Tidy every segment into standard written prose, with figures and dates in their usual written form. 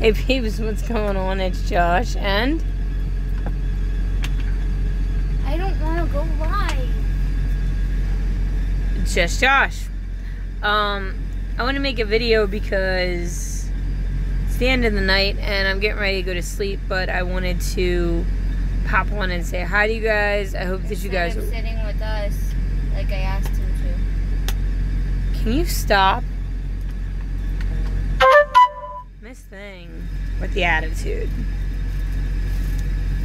Hey Peeps, what's going on? It's Josh, and I don't want to go live. It's just Josh. I want to make a video because it's the end of the night and I'm getting ready to go to sleep, but I wanted to pop on and say hi to you guys. I hope that you guys are sitting with us like I asked him to. Can you stop? Miss Thing with the attitude.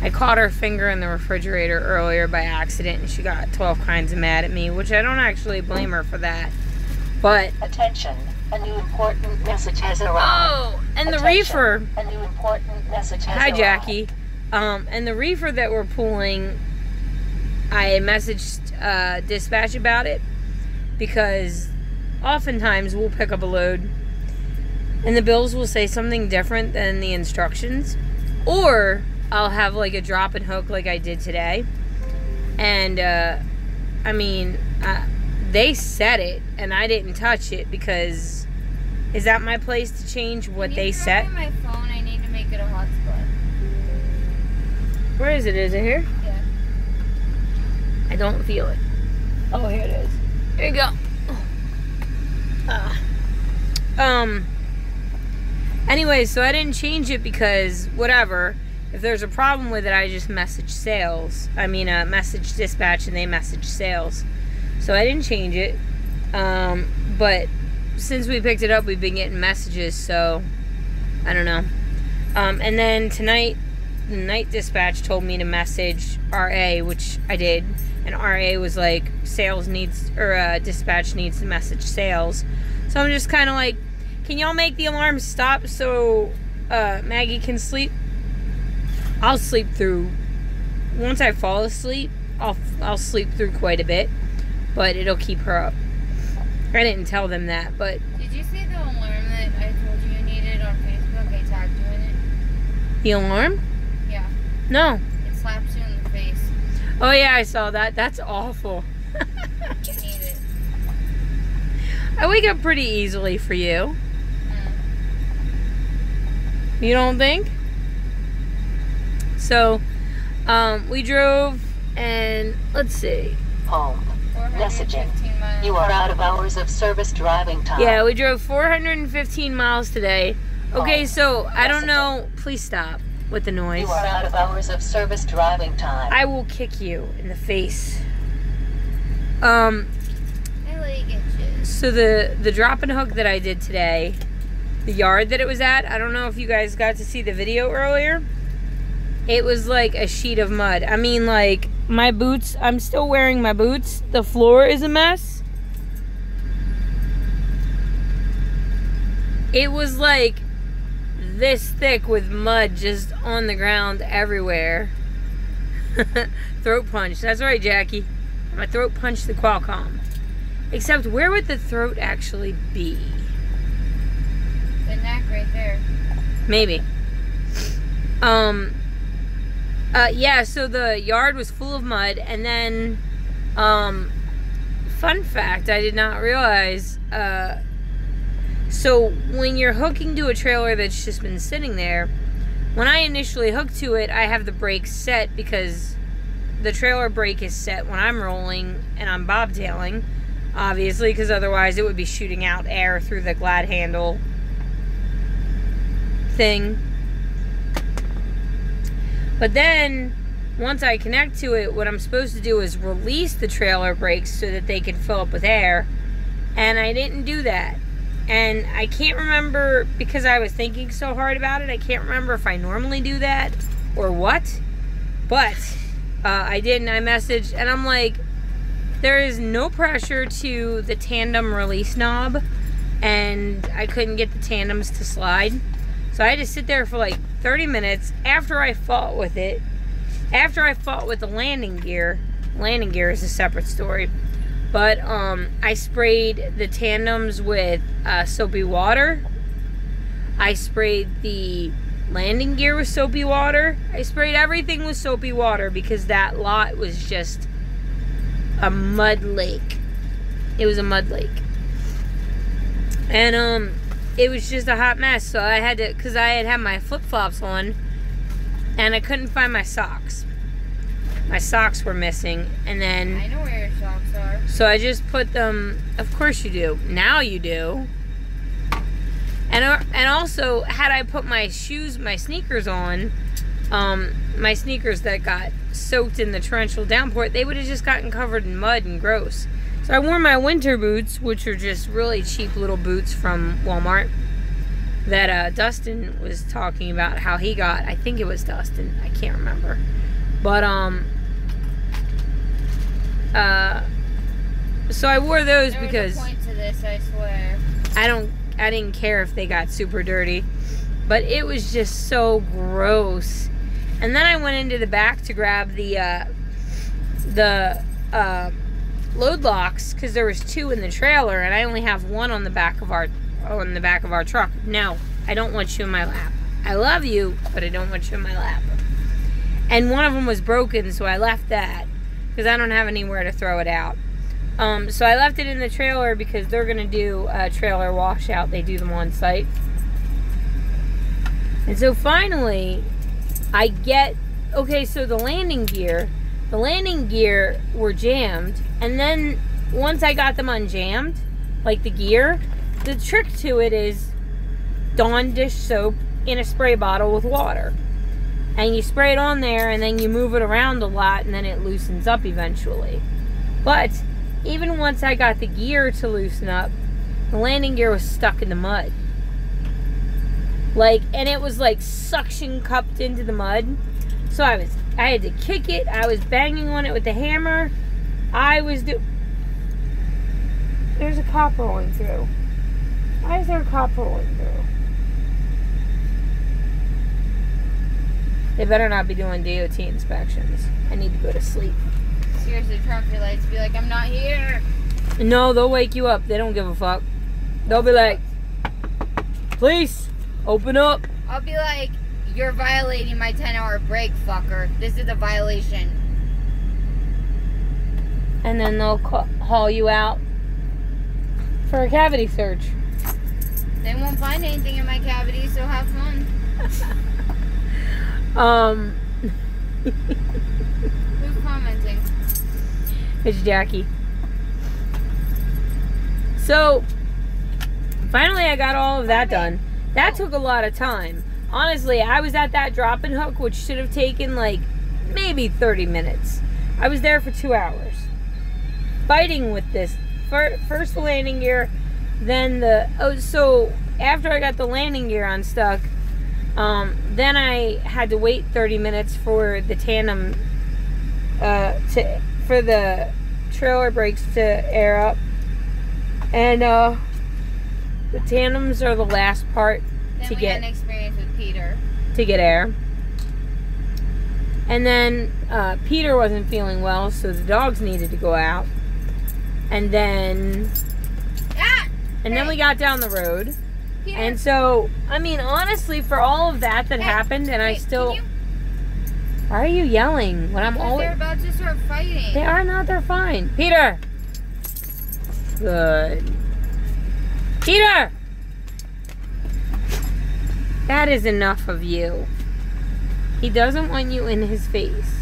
I caught her finger in the refrigerator earlier by accident and she got 12 kinds of mad at me, which I don't actually blame her for that. But attention, a new important message has arrived. Oh, and the reefer. A new important message has Hi, arrived. Jackie. And the reefer that we're pulling, I messaged dispatch about it because oftentimes we'll pick up a load and the bills will say something different than the instructions, or I'll have like a drop and hook like I did today. And they said it and I didn't touch it because is that my place to change what they set? My phone, I need to make it a hotspot. Where is it? Is it here? Yeah. I don't feel it. Oh, here it is. Here you go. Anyway, so I didn't change it because whatever. If there's a problem with it, I just message sales. Message dispatch and they message sales. So I didn't change it. But since we picked it up, we've been getting messages, so I don't know. And then tonight, the night dispatch told me to message RA, which I did. And RA was like, sales needs, or dispatch needs to message sales. So I'm just kind of like, can y'all make the alarm stop so Maggie can sleep? I'll sleep through. Once I fall asleep, I'll sleep through quite a bit, but it'll keep her up. I didn't tell them that, but did you see the alarm that I told you needed on Facebook? I tagged you in it. The alarm? Yeah. No. It slaps you in the face. Oh yeah, I saw that. That's awful. You need it. I wake up pretty easily for you. You don't think? So, we drove and let's see. Home. Messaging. Miles. You are out of hours of service driving time. Yeah, we drove 415 miles today. Okay, so I don't know. Please stop with the noise. You are out of hours of service driving time. I will kick you in the face. I like it. So the drop and hook that I did today, the yard that it was at, I don't know if you guys got to see the video earlier. It was like a sheet of mud. I mean, like, my boots, I'm still wearing my boots. The floor is a mess. It was like this thick with mud just on the ground everywhere. Throat punch. That's right, Jackie. My throat punched the Qualcomm. Except, where would the throat actually be? The neck right there. Maybe. Yeah, so the yard was full of mud, and then, fun fact, I did not realize, so when you're hooking to a trailer that's just been sitting there, when I initially hooked to it, I have the brakes set because the trailer brake is set when I'm rolling and I'm bobtailing, obviously, because otherwise it would be shooting out air through the glad handle thing. But then, once I connect to it, what I'm supposed to do is release the trailer brakes so that they can fill up with air. And I didn't do that. And I can't remember, because I was thinking so hard about it, I can't remember if I normally do that or what. But I didn't. I messaged, and I'm like, there is no pressure to the tandem release knob. And I couldn't get the tandems to slide. So I had to sit there for like 30 minutes after I fought with it. After I fought with the landing gear. Landing gear is a separate story. But I sprayed the tandems with soapy water. I sprayed the landing gear with soapy water. I sprayed everything with soapy water because that lot was just a mud lake. It was a mud lake. And it was just a hot mess. So I had to, because I had my flip-flops on, and I couldn't find my socks. My socks were missing, and then... I know where your socks are. So I just put them... Of course you do. Now you do. And also, had I put my shoes, my sneakers on, my sneakers that got soaked in the torrential downpour, they would have just gotten covered in mud and gross. So I wore my winter boots, which are just really cheap little boots from Walmart, that Dustin was talking about how he got. I think it was Dustin. I can't remember. But, so I wore those there because... was a point to this, I swear. I didn't care if they got super dirty, but it was just so gross. And then I went into the back to grab the load locks, because there was 2 in the trailer, and I only have 1 on the back of our truck. No, I don't want you in my lap. I love you, but I don't want you in my lap. And one of them was broken, so I left that because I don't have anywhere to throw it out. So I left it in the trailer because they're going to do a trailer washout. They do them on site. And so finally, I get... Okay, so the landing gear were jammed. And then once I got them unjammed, like the gear, the trick to it is Dawn dish soap in a spray bottle with water. And you spray it on there, and then you move it around a lot, and then it loosens up eventually. But even once I got the gear to loosen up, the landing gear was stuck in the mud. Like, and it was like suction cupped into the mud. So I had to kick it. I was banging on it with the hammer. There's a cop rolling through. Why is there a cop rolling through? They better not be doing DOT inspections. I need to go to sleep. Seriously, turn off your lights. Be like, I'm not here. No, they'll wake you up. They don't give a fuck. They'll be like, police, open up. I'll be like, you're violating my 10-hour break, fucker. This is a violation. And then they'll haul you out for a cavity search. They won't find anything in my cavity, so have fun. Who's commenting? It's Jackie. So, finally I got all of that done. That took a lot of time. Honestly, I was at that drop and hook, which should have taken like maybe 30 minutes. I was there for 2 hours. Fighting with this. First the landing gear, then so after I got the landing gear unstuck, then I had to wait 30 minutes for the tandem, for the trailer brakes to air up. And, the tandems are the last part then we had an experience with Peter. To get air. And then, Peter wasn't feeling well, so the dogs needed to go out. And then, then we got down the road. Peter. And so, I mean, honestly, for all of that happened, and I still... Why are you yelling when I'm always... They're about to start fighting. They are not, they're fine. Peter! Good. Peter! That is enough of you. He doesn't want you in his face.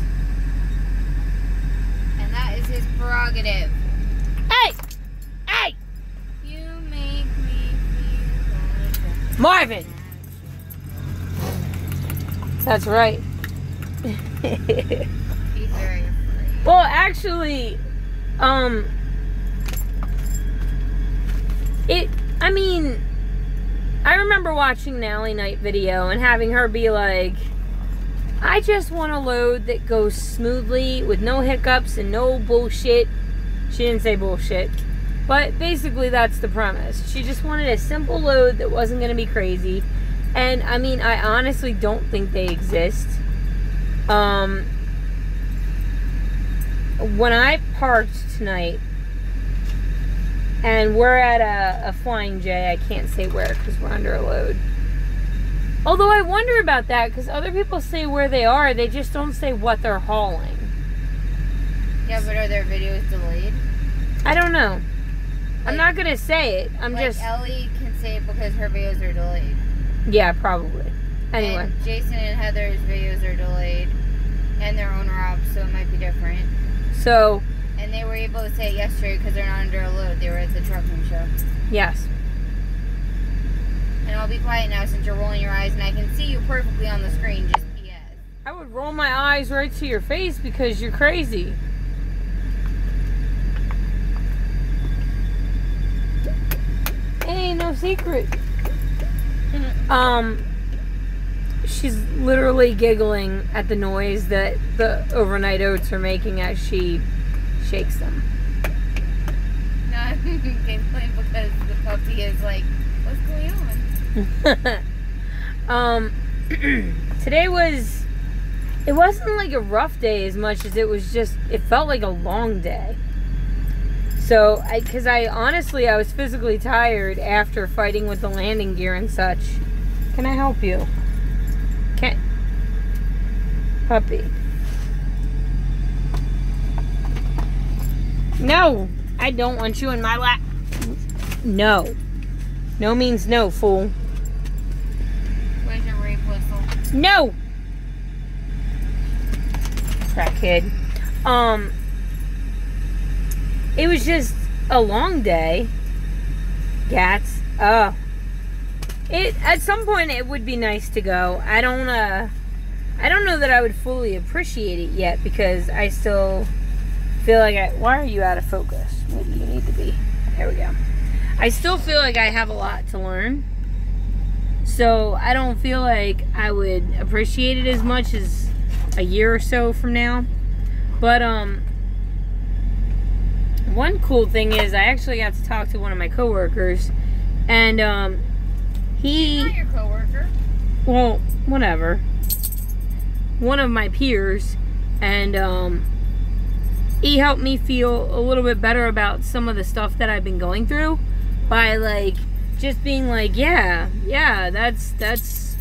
And that is his prerogative. Hey! Hey! You make me feel... Marvin! That's right. He's very afraid. Well, actually, I mean, I remember watching the Alley Night video and having her be like, I just want a load that goes smoothly with no hiccups and no bullshit. She didn't say bullshit, but basically that's the premise. She just wanted a simple load that wasn't going to be crazy. And I mean, I honestly don't think they exist. When I parked tonight, and we're at a Flying J, I can't say where because we're under a load. Although I wonder about that because other people say where they are, they just don't say what they're hauling. Yeah, but are their videos delayed? I don't know. I'm not gonna say it. I'm like just... Ellie can say because her videos are delayed. Yeah, probably. Anyway. And Jason and Heather's videos are delayed. And their own Rob, so it might be different. So. And they were able to say it yesterday because they're not under a load. They were at the trucking show. Yes. And I'll be quiet now since you're rolling your eyes and I can see you perfectly on the screen, just PS. I would roll my eyes right to your face because you're crazy. Ain't no secret. She's literally giggling at the noise that the overnight oats are making as she shakes them. No, I'm giggling because the puppy is like, what's going on? Today it wasn't like a rough day as much as it was just, it felt like a long day. So, because I honestly was physically tired after fighting with the landing gear and such. Can I help you? Can't. Puppy. No, I don't want you in my lap. No. No means no, fool. Where's your rape whistle? No! Crackhead. It was just a long day. Gats. At some point it would be nice to go. I don't know that I would fully appreciate it yet because I still feel like why are you out of focus? Maybe you need to be. There we go. I still feel like I have a lot to learn. So I don't feel like I would appreciate it as much as a year or so from now. But one cool thing is I actually got to talk to one of my coworkers, and He's not your coworker. Well, whatever. One of my peers, and he helped me feel a little bit better about some of the stuff that I've been going through by like just being like, yeah, that's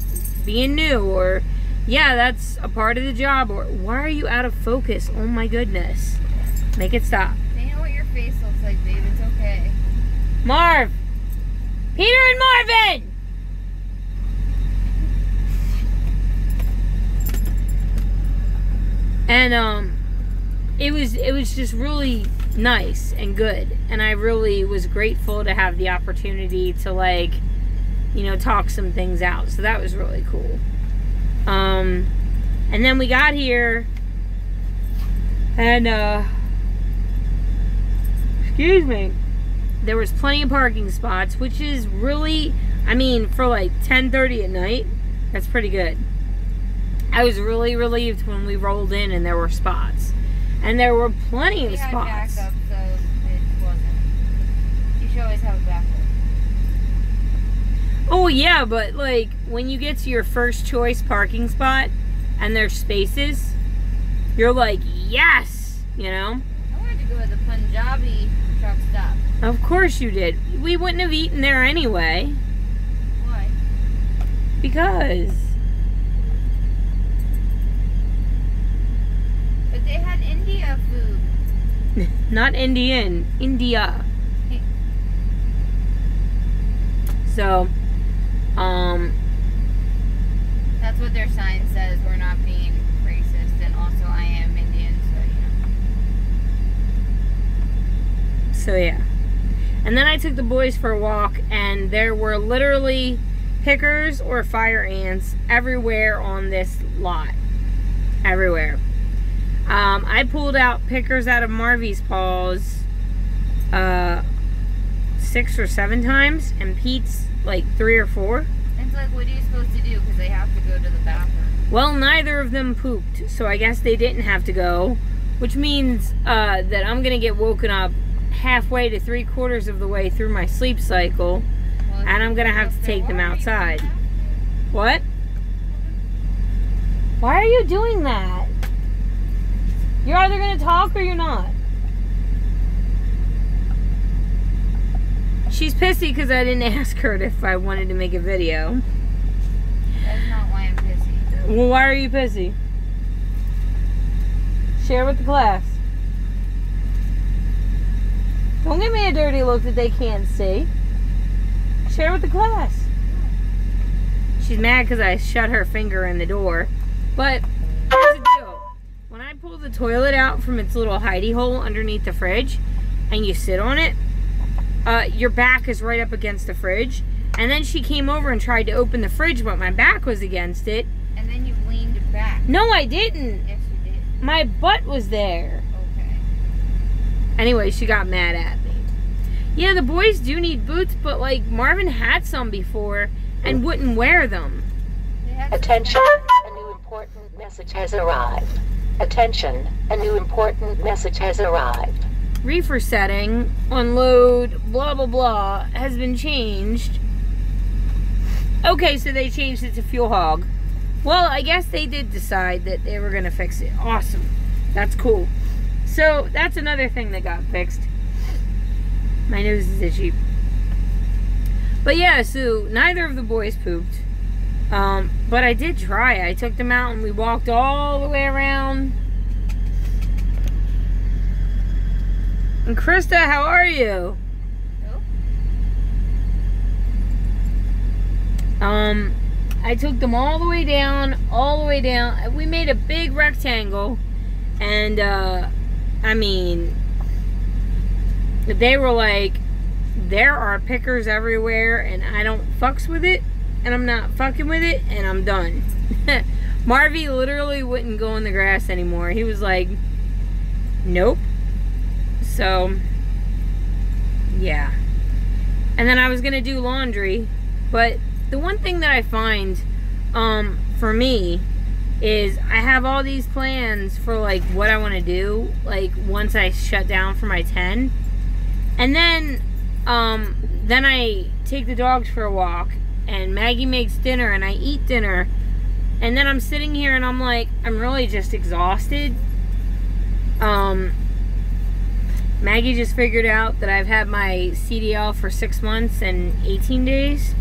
being new, or yeah, that's a part of the job, or why are you out of focus? Oh my goodness. Make it stop. They know what your face looks like, babe. It's okay. Marv! Peter and Marvin! And it was just really nice and good, and I really was grateful to have the opportunity to, like, you know, talk some things out. So that was really cool. And then we got here, and excuse me, there was plenty of parking spots, which is really, I mean, for like 10:30 at night, that's pretty good. I was really relieved when we rolled in and there were spots. And there were plenty of spots. Backup, so it wasn't. You should always have a backup. Oh yeah, but like when you get to your first choice parking spot and there's spaces, you're like, yes, you know? I wanted to go to the Punjabi truck stop. Of course you did. We wouldn't have eaten there anyway. Why? Because. But they had India food. Not Indian, India. So, that's what their sign says. We're not being racist, and also I am Indian, so you know. So yeah. And then I took the boys for a walk, and there were literally pickers or fire ants everywhere on this lot. Everywhere. I pulled out pickers out of Marvy's paws 6 or 7 times, and Pete's like 3 or 4. It's like, what are you supposed to do? Because they have to go to the bathroom. Well, neither of them pooped, so I guess they didn't have to go, which means that I'm gonna get woken up halfway to 3/4 of the way through my sleep cycle, Well, and I'm gonna have to take them outside. What? Why are you doing that? You're either gonna talk or you're not. She's pissy because I didn't ask her if I wanted to make a video. That's not why I'm pissy. Well, why are you pissy? Share with the class. Don't give me a dirty look that they can't see. Share with the class. She's mad because I shut her finger in the door. But here's the deal. When I pull the toilet out from its little hidey hole underneath the fridge and you sit on it, your back is right up against the fridge. And then she came over and tried to open the fridge, but my back was against it. And then you leaned back. No, I didn't. Yes, you did. My butt was there. Okay. Anyway, she got mad at me. Yeah, the boys do need boots, but like Marvin had some before and wouldn't wear them. Attention, a new important message has arrived. Attention, a new important message has arrived. Reefer setting, unload, blah blah blah, has been changed. Okay, so they changed it to fuel hog. Well, I guess they did decide that they were gonna fix it. Awesome. That's cool. So that's another thing that got fixed. My nose is itchy. But yeah, so neither of the boys pooped. But I did try. I took them out and we walked all the way around. And Krista, how are you? Oh. I took them all the way down, We made a big rectangle. And, I mean, they were like, there are pickers everywhere and I don't fucks with it. And I'm not fucking with it, and I'm done. Marvy literally wouldn't go in the grass anymore. He was like, nope. So, yeah. And then I was going to do laundry. But the one thing that I find, for me, is I have all these plans for, like, what I want to do, like, once I shut down for my 10. And then I take the dogs for a walk. And Maggie makes dinner and I eat dinner. And then I'm sitting here and I'm like, I'm really just exhausted. Maggie just figured out that I've had my CDL for 6 months and 18 days.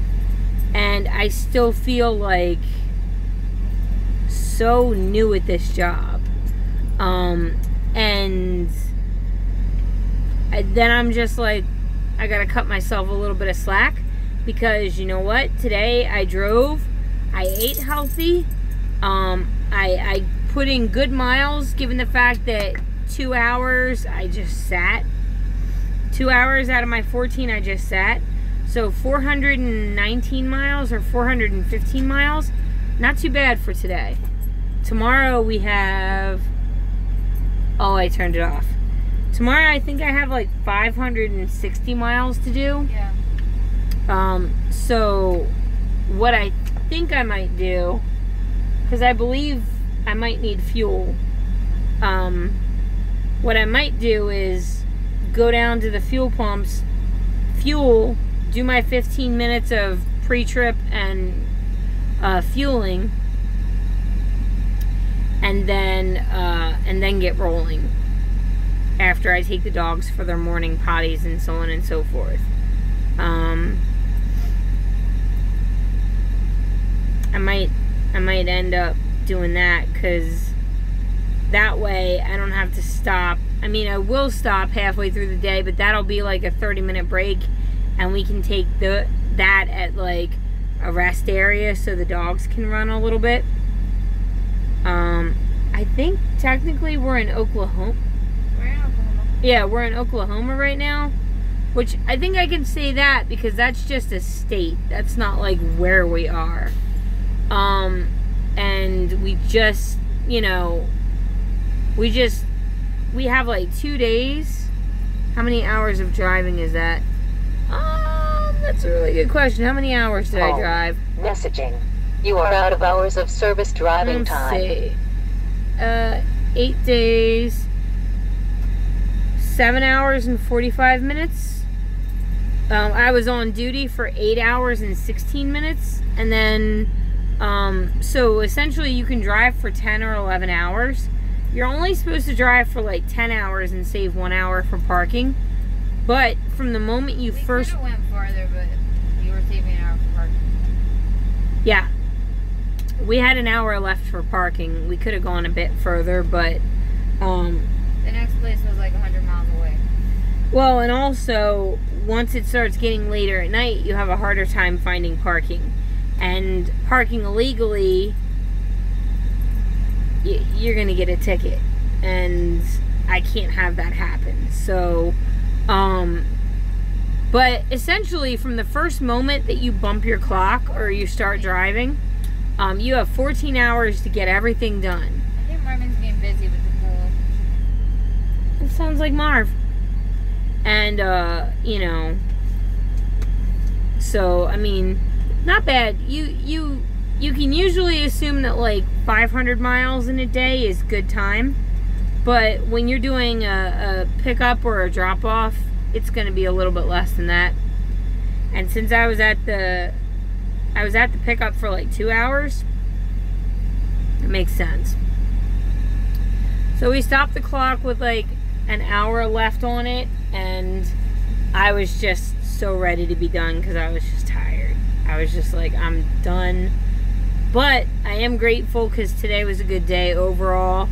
And I still feel like so new at this job. And then I'm just like, I gotta cut myself a little bit of slack. Because you know what? Today I drove, I ate healthy, I put in good miles given the fact that 2 hours I just sat. 2 hours out of my 14 I just sat. So 419 miles or 415 miles, not too bad for today. Tomorrow we have, oh, I turned it off. Tomorrow I think I have like 560 miles to do. Yeah. So what I think I might do, because I believe I might need fuel, what I might do is go down to the fuel pumps, fuel, do my 15 minutes of pre-trip and fueling, and then get rolling after I take the dogs for their morning potties and so on and so forth. I might end up doing that, because that way I don't have to stop. I mean, I will stop halfway through the day, but that'll be like a 30-minute break, and we can take that at like a rest area so the dogs can run a little bit. I think technically we're in Oklahoma. We're in Oklahoma. Yeah, we're in Oklahoma right now, which I think I can say that because that's just a state. That's not like where we are. And we just, you know, we have like 2 days. How many hours of driving is that? That's a really good question. How many hours did I drive? Messaging. You are out of hours of service driving time. Let's see. 8 days. 7 hours and 45 minutes. I was on duty for 8 hours and 16 minutes. And then, so essentially you can drive for 10 or 11 hours. You're only supposed to drive for like 10 hours and save 1 hour for parking. But from the moment you first... We could have went farther, but you were saving an hour for parking. Yeah. We had an hour left for parking. We could have gone a bit further, but... The next place was like 100 miles away. Well, and also, once it starts getting later at night, you have a harder time finding parking. And parking illegally, you're going to get a ticket. And I can't have that happen. So, but essentially from the first moment that you bump your clock or you start driving, you have 14 hours to get everything done. I think Marvin's being busy with the pool. It sounds like Marv. And, you know, so, I mean, not bad. You can usually assume that, like, 500 miles in a day is good time. But when you're doing a pickup or a drop-off, it's going to be a little bit less than that. And since I was at the pickup for, like, 2 hours, it makes sense. So we stopped the clock with, like, an hour left on it, and I was just so ready to be done because I was just tired. I was just like, I'm done. But I am grateful because today was a good day overall.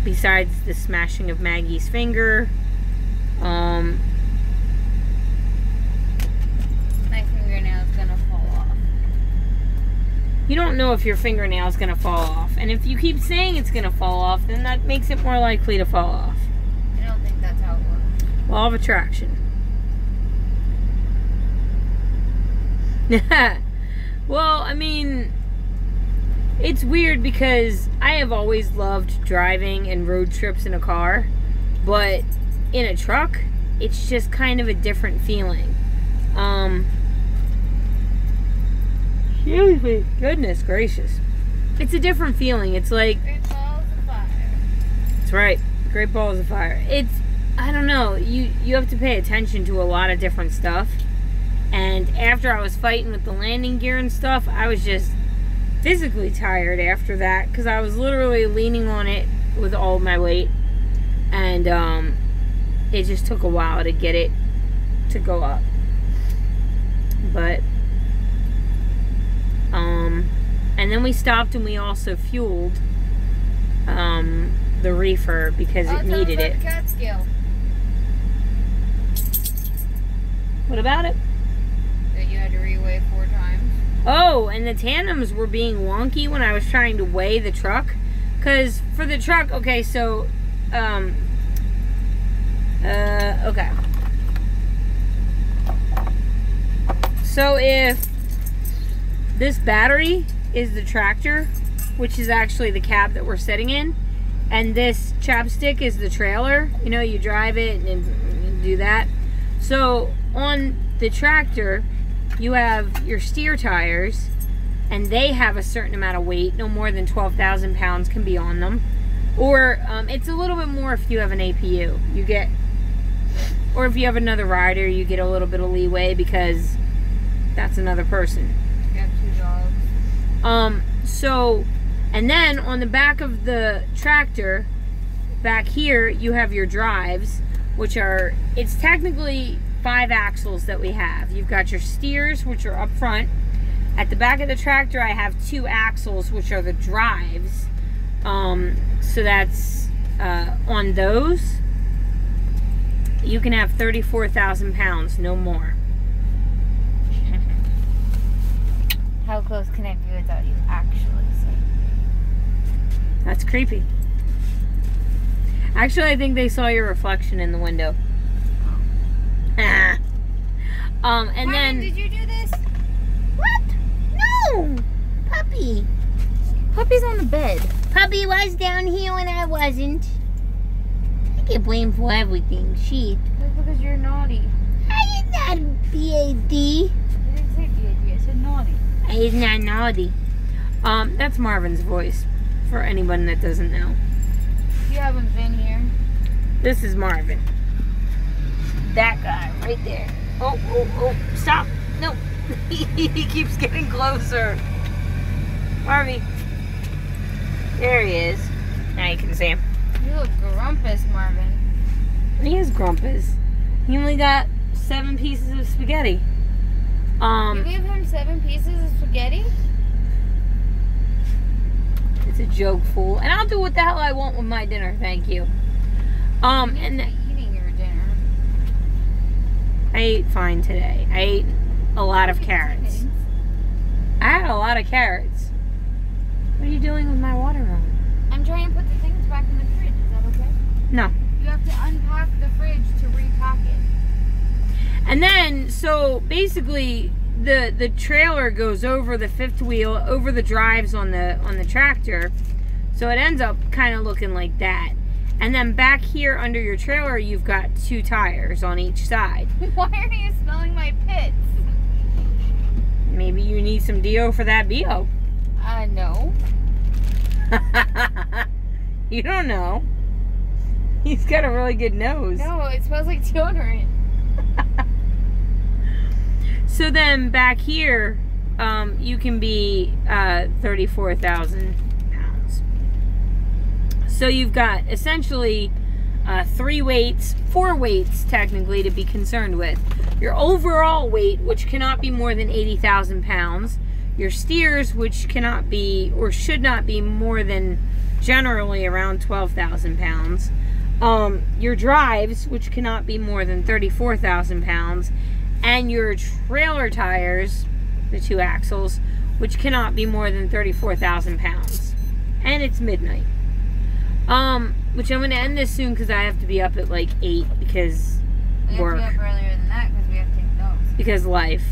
Besides the smashing of Maggie's finger, my fingernail's gonna fall off. You don't know if your fingernail's gonna fall off, and if you keep saying it's gonna fall off, then that makes it more likely to fall off. I don't think that's how it works. Law of attraction. Well, I mean, it's weird because I have always loved driving and road trips in a car, but in a truck, it's just kind of a different feeling. Excuse me. Goodness gracious. It's a different feeling. It's like... Great balls of fire. That's right. Great balls of fire. It's... I don't know. You have to pay attention to a lot of different stuff. And after I was fighting with the landing gear and stuff, I was just physically tired after that because I was literally leaning on it with all my weight. And it just took a while to get it to go up. But... and then we stopped and we also fueled the reefer because it needed it. Catskill. What about it? That you had to reweigh 4 times. Oh, and the tandems were being wonky when I was trying to weigh the truck. Because for the truck, okay, so, okay. So if this battery is the tractor, which is actually the cab that we're sitting in, and this chapstick is the trailer, you know, you drive it and do that. So on the tractor, you have your steer tires, and they have a certain amount of weight. No more than 12,000 pounds can be on them. Or it's a little bit more if you have an APU. You get, or if you have another rider, you get a little bit of leeway because that's another person. You have 2 dogs. So, and then on the back of the tractor, back here, you have your drives, which are, it's technically 5 axles that we have. You've got your steers, which are up front. At the back of the tractor, I have 2 axles, which are the drives. So that's, on those, you can have 34,000 pounds, no more. How close can I be without you actually seeing? That's creepy. Actually, I think they saw your reflection in the window. And Marvin, then... did you do this? What? No! Puppy. Puppy's on the bed. Puppy was down here when I wasn't. I get blamed for everything. Shit. That's because you're naughty. I did not B.A.D. I didn't say B.A.D. I said naughty. I is not naughty. That's Marvin's voice, for anyone that doesn't know. You haven't been here. This is Marvin. That guy right there. Oh, oh, oh, stop. No. He keeps getting closer. Marvy. There he is. Now you can see him. You look grumpus, Marvin. He is grumpus. He only got 7 pieces of spaghetti. You gave him 7 pieces of spaghetti? It's a joke, fool. And I'll do what the hell I want with my dinner, thank you. You're eating your dinner. I ate fine today. I ate a lot of carrots. I had a lot of carrots. What are you doing with my watermelon? I'm trying to put the things back in the fridge. Is that okay? No. You have to unpack the fridge to repack it. And then, so basically, the trailer goes over the fifth wheel, over the drives on the tractor. So it ends up kind of looking like that. And then back here under your trailer, you've got 2 tires on each side. Why are you smelling my pits? Maybe you need some Dio for that BO. No. You don't know. He's got a really good nose. No, it smells like deodorant. So then back here, you can be 34,000 pounds. So you've got essentially 4 weights technically to be concerned with. Your overall weight, which cannot be more than 80,000 pounds. Your steers, which cannot be or should not be more than generally around 12,000 pounds. Your drives, which cannot be more than 34,000 pounds. And your trailer tires, the 2 axles, which cannot be more than 34,000 pounds. And it's midnight. Which I'm going to end this soon because I have to be up at like 8 because work. We have to be up earlier than that because we have to take the dogs. Because life.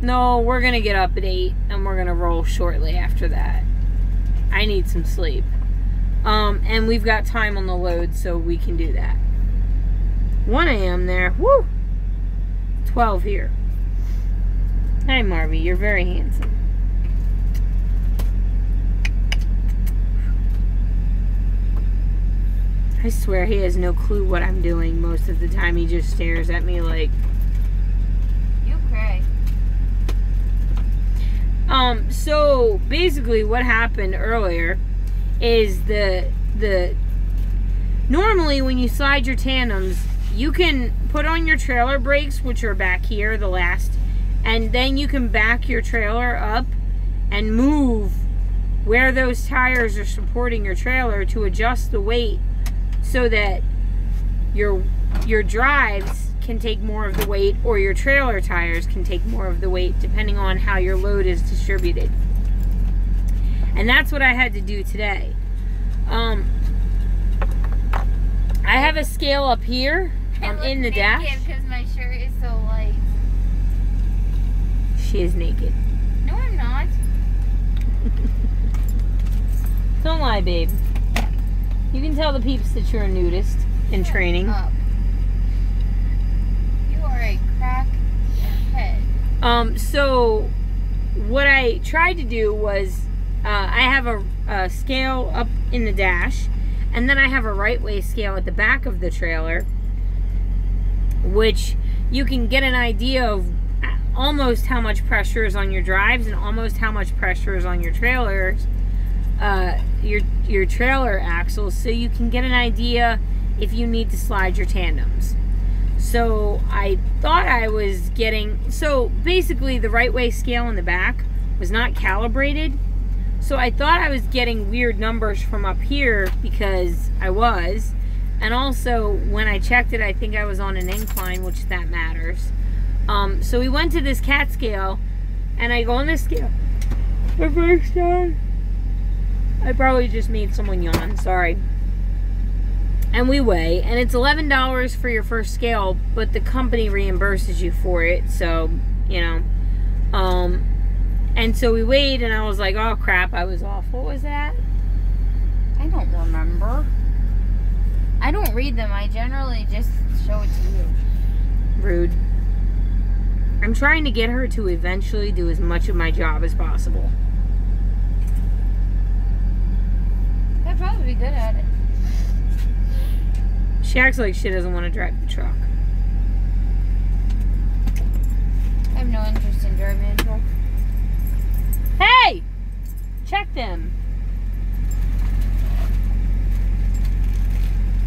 No, we're going to get up at 8 and we're going to roll shortly after that. I need some sleep. And we've got time on the load so we can do that. 1 a.m. there. Woo! 12 here. Hi, Marvy. You're very handsome. I swear he has no clue what I'm doing most of the time. He just stares at me like... You cray. So basically what happened earlier is normally when you slide your tandems, you can put on your trailer brakes, which are back here, the last, and then you can back your trailer up and move where those tires are supporting your trailer to adjust the weight so that your drives can take more of the weight or your trailer tires can take more of the weight depending on how your load is distributed. And that's what I had to do today. I have a scale up here in the dash. Because my shirt is so light. She is naked. No, I'm not. Don't lie, babe. You can tell the peeps that you're a nudist in training. Up. You are a crackhead. So what I tried to do was I have a scale up in the dash, and then I have a right way scale at the back of the trailer, which you can get an idea of almost how much pressure is on your drives and almost how much pressure is on your trailers, your trailer axles, so you can get an idea if you need to slide your tandems. So I thought I was getting, so basically the right way scale in the back was not calibrated. So I thought I was getting weird numbers from up here because I was. And also when I checked it, I think I was on an incline, which that matters. So we went to this cat scale and I go on this scale. The first time. I probably just made someone yawn, sorry. And we weigh, and it's $11 for your first scale, but the company reimburses you for it, so, you know. And so we weighed, and I was like, oh crap, I was off. What was that? I don't remember. I don't read them, I generally just show it to you. Rude. I'm trying to get her to eventually do as much of my job as possible. I'd probably be good at it. She acts like she doesn't want to drive the truck. I have no interest in driving a truck. Hey! Check them.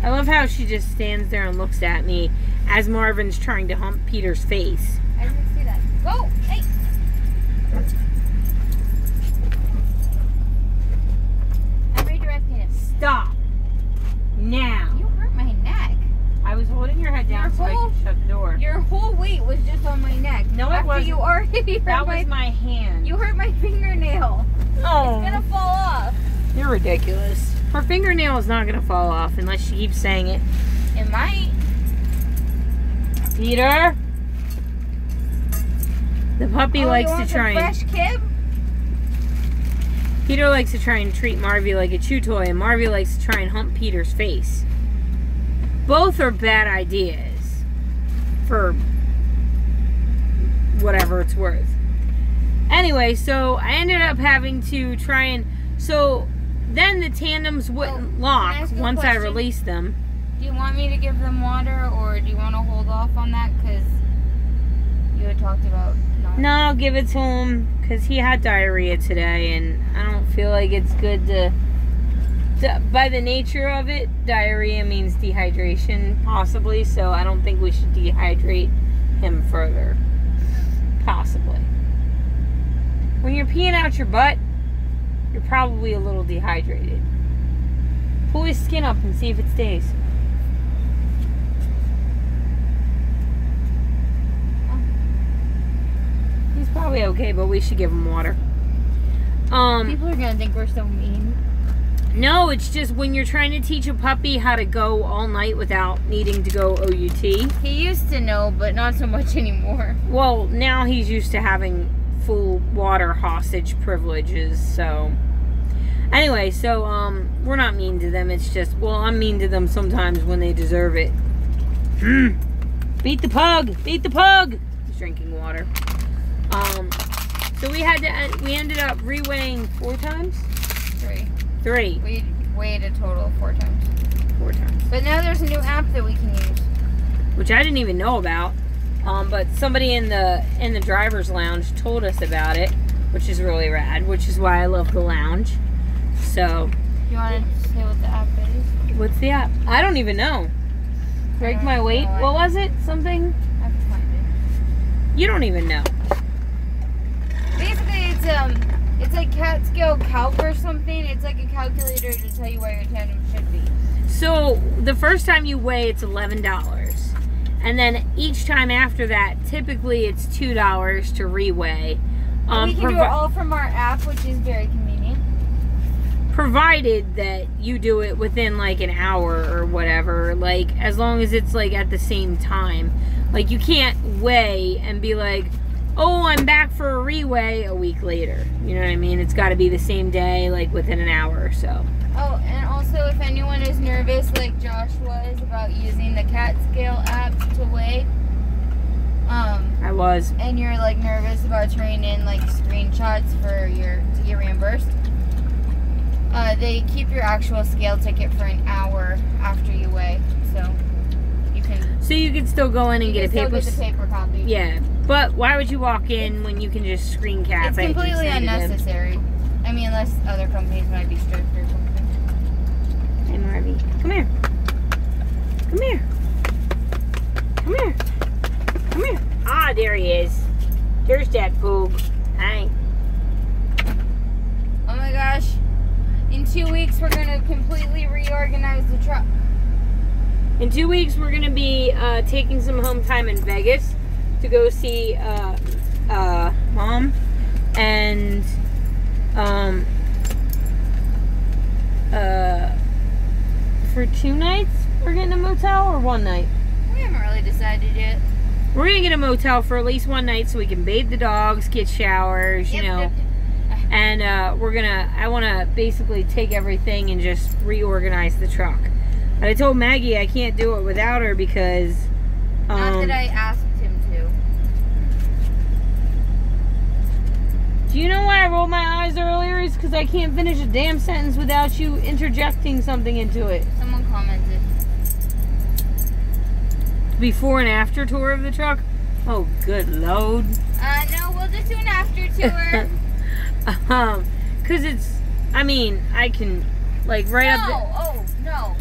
I love how she just stands there and looks at me as Marvin's trying to hump Peter's face. I didn't see that. Go! Hey! I'm redirecting him. Stop. Now. You hurt my neck. I was holding your head down so I could shut the door. Your whole weight was You hurt That was my hand. You hurt my fingernail. Oh, It's gonna fall off. you're ridiculous. Her fingernail is not gonna fall off unless she keeps saying it. It might. Peter, the puppy likes to try and. Fresh kib? Peter likes to try and treat Marvy like a chew toy, and Marvy likes to try and hump Peter's face. Both are bad ideas for whatever it's worth. Anyway, so I ended up having to try and... So then the tandems wouldn't can I lock ask you a once I question? released them. Do you want me to give them water, or do you want to hold off on that? Because you had talked about not. No, I'll give it to him because he had diarrhea today, and I don't feel like it's good to... By the nature of it, diarrhea means dehydration, possibly, so I don't think we should dehydrate him further. Possibly. When you're peeing out your butt, you're probably a little dehydrated. Pull his skin up and see if it stays. He's probably okay, but we should give him water. People are gonna think we're so mean. No, it's just when you're trying to teach a puppy how to go all night without needing to go OUT. He used to know, but not so much anymore. Well, now he's used to having full water hostage privileges, so... Anyway, so, we're not mean to them. It's just, well, I'm mean to them sometimes when they deserve it. Beat the pug! Beat the pug! He's drinking water. So we ended up reweighing 4 times? 3. We weighed a total of 4 times. 4 times. But now there's a new app that we can use. Which I didn't even know about. But somebody in the driver's lounge told us about it, which is really rad, which is why I love the lounge. So, You want to say what the app is? what's the app? I don't even know. Break my weight. know. What was it? Something? I have to find it. You don't even know. Basically, it's like cat scale calc or something. It's like a calculator to tell you where your tandem should be. So, the first time you weigh, it's $11. And then each time after that, typically it's $2 to reweigh. We can do it all from our app, which is very convenient. Provided that you do it within like an hour or whatever, like as long as it's like at the same time. Like you can't weigh and be like, oh, I'm back for a reweigh a week later. You know what I mean? It's got to be the same day, like within an hour or so. Oh, and also if anyone is nervous, like Josh was, about using the cat scale app to weigh, I was. and you're like nervous about turning in like screenshots to get reimbursed, they keep your actual scale ticket for an hour after you weigh, so you can. So you can still go in and get a paper. Get the paper copy. Yeah, but why would you walk in when you can just screen cap It's it? and completely send it in? unnecessary. I mean, unless other companies might be strict or something. Hey, Marvy, come here. Come here. Come here. Come here. Ah, there he is. There's that poog. Hi. Oh my gosh. In 2 weeks, we're going to completely reorganize the truck. In 2 weeks, we're going to be taking some home time in Vegas to go see Mom. And for 2 nights, we're getting a motel or 1 night? We haven't really decided yet. We're going to get a motel for at least 1 night so we can bathe the dogs, get showers, you know. And I want to basically take everything and just reorganize the truck. But I told Maggie I can't do it without her because... Not that I asked him to. Do you know why I rolled my eyes earlier? It's because I can't finish a damn sentence without you interjecting something into it. Someone commented. Before and after tour of the truck? Oh, good load. No, we'll just do an after tour. Because it's... I mean, I can... Like, right up there. Oh, no.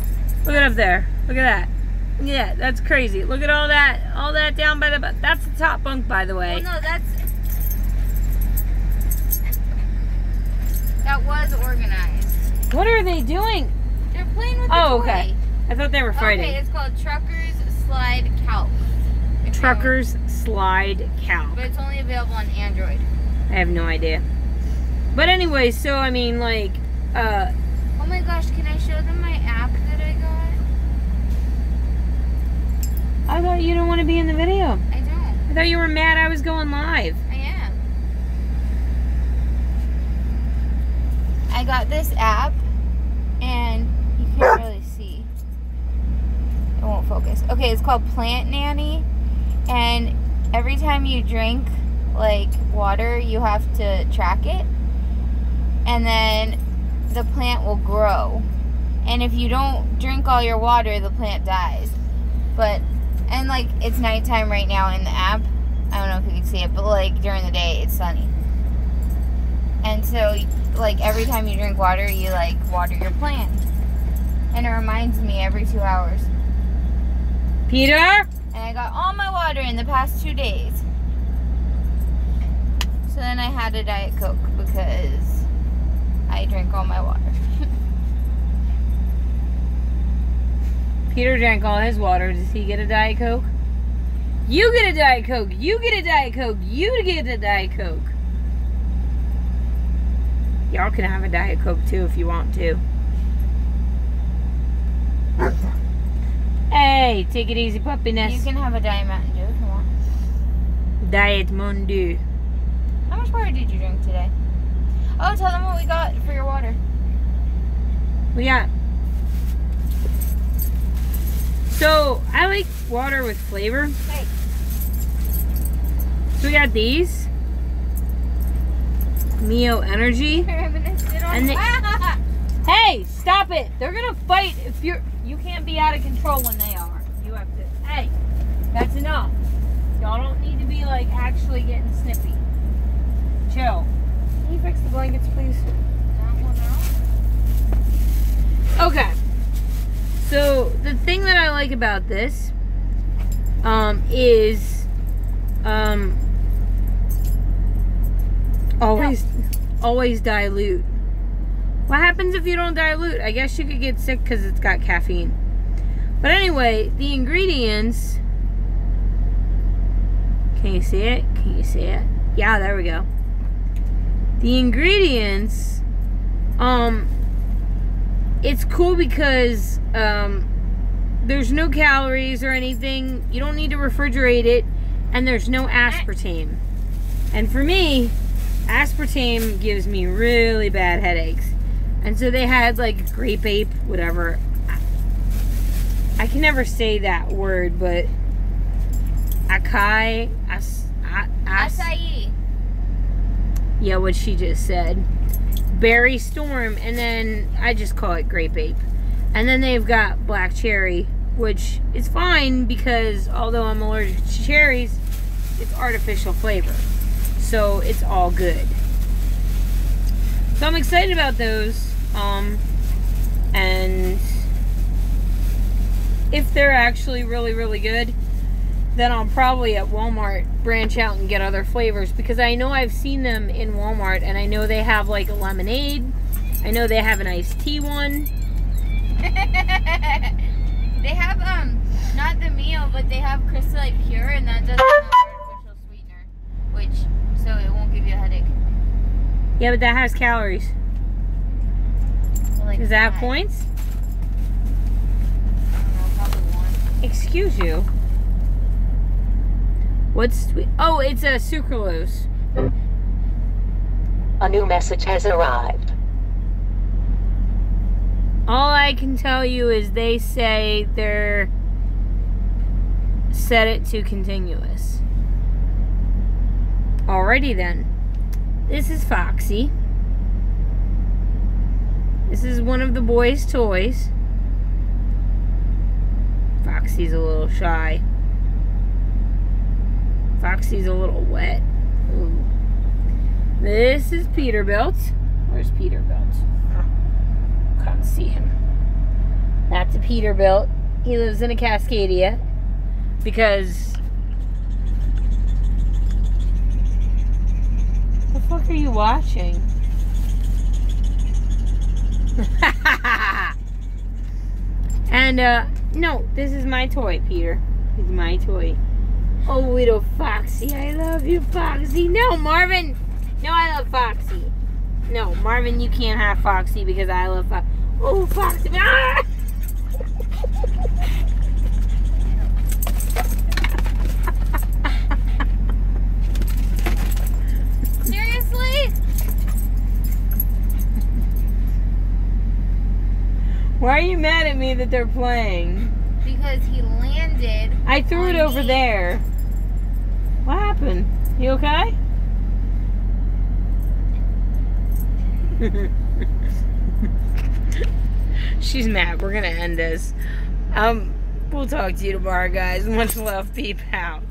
Look at up there. Look at that. Yeah, that's crazy. Look at all that down by the... That's the top bunk, by the way. Well, no, that was organized. What are they doing? They're playing with the Oh, toy. okay. I thought they were fighting. Okay, it's called Truckers Slide Calc. Truckers slide calc. But it's only available on Android. I have no idea. But anyway, so I mean, like, oh my gosh, can I show them my app that I got? I thought you didn't want to be in the video. I don't. I thought you were mad I was going live. I am. I got this app, and you can't really see. It won't focus. Okay, it's called Plant Nanny, and every time you drink, like, water, you have to track it, and then the plant will grow. And if you don't drink all your water, the plant dies. But, and like, it's nighttime right now in the app. I don't know if you can see it, but like during the day it's sunny. And so, like, every time you drink water, you like water your plant. And it reminds me every 2 hours. Peter? And I got all my water in the past 2 days. So then I had a Diet Coke because I drink all my water. Peter drank all his water. Does he get a Diet Coke? You get a Diet Coke. You get a Diet Coke. You get a Diet Coke. Y'all can have a Diet Coke too if you want to. Hey, take it easy, puppiness. You can have a Diet Mountain Dew if you want. Diet Mountain Dew. How much water did you drink today? Oh, tell them what we got for your water. We got. So, I like water with flavor. Hey. So we got these. Mio Energy. And hey, stop it. They're gonna fight if you can't be out of control when they are. You have to, hey, that's enough. Y'all don't need to be like actually getting snippy. Chill. Can you fix the blankets, please? Okay. So the thing that I like about this is always dilute. What happens if you don't dilute? I guess you could get sick because it's got caffeine. But anyway, the ingredients. Can you see it? Can you see it? Yeah, there we go. The ingredients, it's cool because there's no calories or anything. You don't need to refrigerate it, and there's no aspartame. And for me, aspartame gives me really bad headaches. And so they had like grape ape, whatever. I can never say that word, but acai. Yeah, what she just said. Berry Storm, and then I just call it grape ape. And then they've got black cherry, which is fine because although I'm allergic to cherries, it's artificial flavor. So it's all good. So I'm excited about those. And if they're actually really, really good, then I'll probably at Walmart branch out and get other flavors, because I know I've seen them in Walmart, and I know they have like a lemonade. I know they have an iced tea one. They have not the meal, but they have Crystal Light Pure, and that doesn't have artificial sweetener, which so it won't give you a headache. Yeah, but that has calories. Like does that have points? I don't know, probably one. Excuse you. What's sweet? Oh, it's a sucralose. A new message has arrived. All I can tell you is they say they're set it to continuous. Alrighty then. This is Foxy. This is one of the boys' toys. Foxy's a little shy. Foxy's a little wet. Ooh. This is Peterbilt. Where's Peterbilt? Can't see him. That's a Peterbilt. He lives in a Cascadia because... What the fuck are you watching? And, no, this is my toy, Peter. He's my toy. Oh, little Foxy. I love you, Foxy. No, Marvin. No, I love Foxy. No, Marvin, you can't have Foxy because I love Foxy. Oh, Foxy. Ah! Seriously? Why are you mad at me that they're playing? Because he landed. I threw it over there. What happened? You okay? She's mad. We're gonna end this. We'll talk to you tomorrow, guys. Much love. Peep out.